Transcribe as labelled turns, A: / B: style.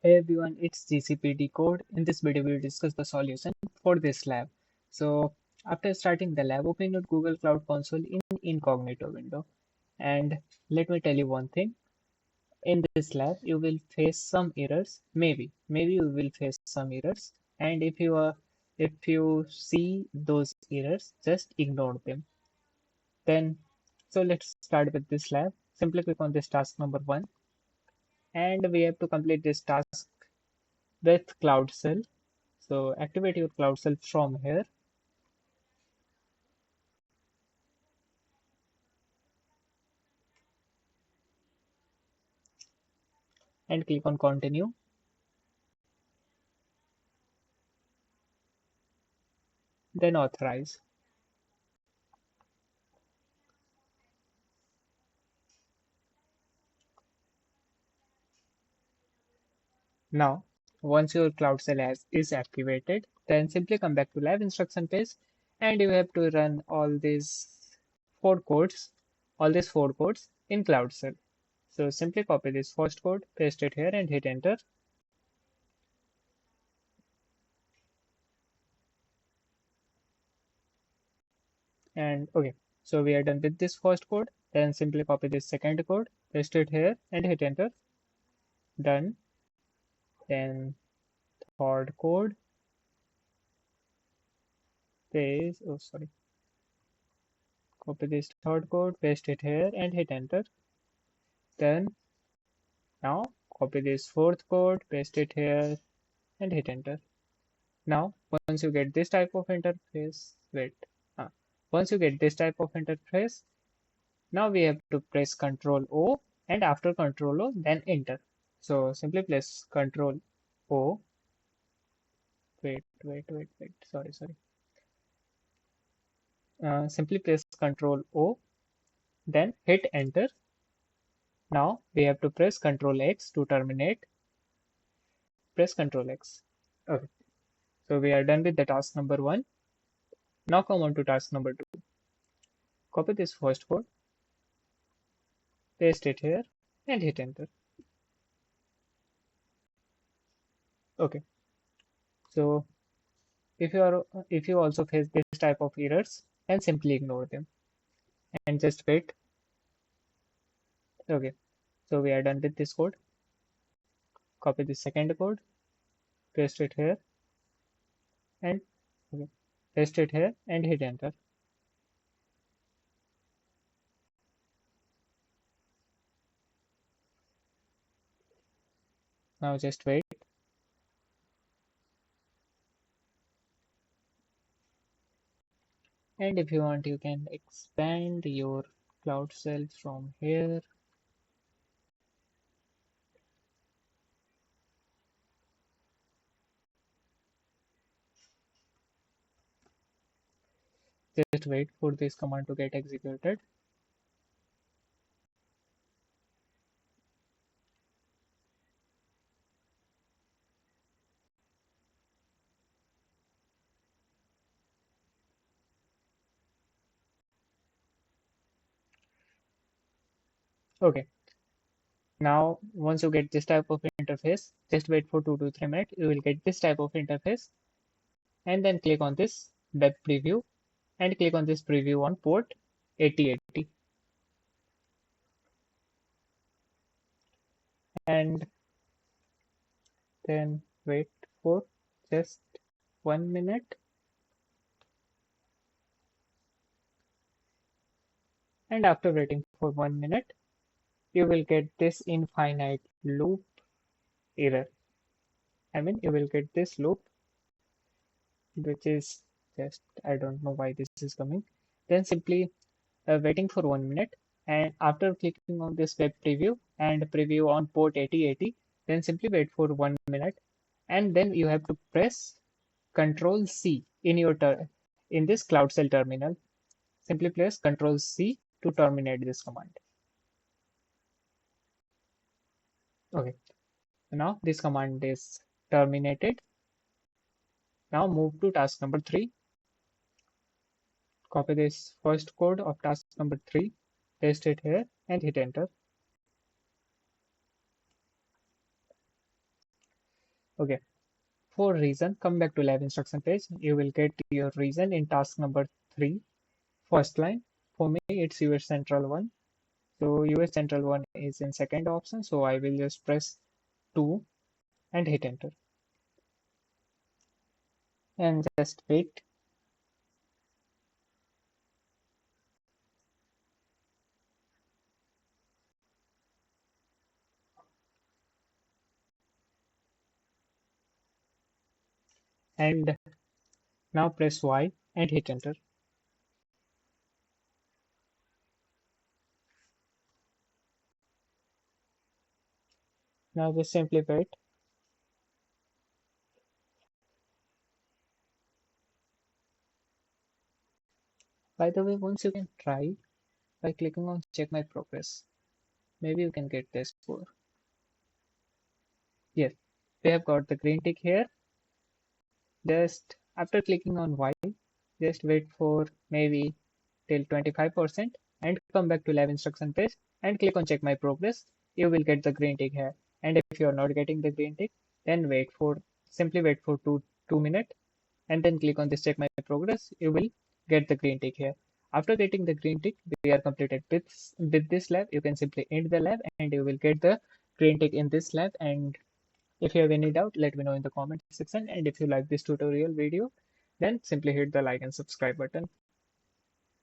A: Hey everyone, it's GCP Decode. In this video, we'll discuss the solution for this lab. So, after starting the lab, open your Google Cloud Console in incognito window. And let me tell you one thing. In this lab, you will face some errors. Maybe you will face some errors. And if you see those errors, just ignore them. Then, so let's start with this lab. Simply click on this task number 1, and we have to complete this task with Cloud Shell. So activate your Cloud Shell from here and click on continue. Then authorize. Now, once your Cloud Shell is activated, then simply come back to live instruction page and you have to run four codes, all these four codes in Cloud Shell. So simply copy this first code, paste it here and hit enter. And okay, so we are done with this first code. Then simply copy this second code, paste it here and hit enter. Done. Then third code, paste, oh sorry, copy this third code, paste it here and hit enter. Then now copy this fourth code, paste it here and hit enter. Now once you get this type of interface, once you get this type of interface, now we have to press Ctrl O, and after Ctrl O then enter. So simply press Ctrl O. Wait, sorry. Simply press Ctrl O, then hit enter. Now we have to press Ctrl X to terminate. Press Ctrl X. Okay. So we are done with the task number 1. Now come on to task number 2. Copy this first code, paste it here and hit enter. Okay. So if you also face this type of errors, then simply ignore them and just wait. Okay. So we are done with this code. Copy the second code, paste it here and okay, paste it here and hit enter. Now just wait. And if you want, you can expand your Cloud Shell from here. Just wait for this command to get executed. Okay. Now, once you get this type of interface, just wait for 2 to 3 minutes. You will get this type of interface, and then click on this web preview and click on this preview on port 8080. And then wait for just 1 minute. And after waiting for 1 minute, you will get this infinite loop error. I mean, you will get this loop, which is just, I don't know why this is coming. Then simply waiting for 1 minute. And after clicking on this web preview and preview on port 8080, then simply wait for 1 minute. And then you have to press Control C in this Cloud Shell terminal. Simply press Control C to terminate this command. Okay. Now this command is terminated. Now move to task number 3. Copy this first code of task number 3, paste it here, and hit enter. Okay. For reason, come back to lab instruction page. You will get your reason in task number 3, first line. For me, it's US Central 1. So US Central 1 is in second option. So I will just press 2 and hit enter and just wait. And now press Y and hit enter. Now just simply wait. By the way, once you can try by clicking on check my progress. Maybe you can get this score. Yes, we have got the green tick here. Just after clicking on Y, just wait for maybe till 25% and come back to lab instruction page and click on check my progress. You will get the green tick here. And if you are not getting the green tick, then simply wait for two minutes and then click on this check my progress. You will get the green tick here. After getting the green tick, we are completed with this lab. You can simply end the lab and you will get the green tick in this lab. And if you have any doubt, let me know in the comment section. And if you like this tutorial video, then simply hit the like and subscribe button.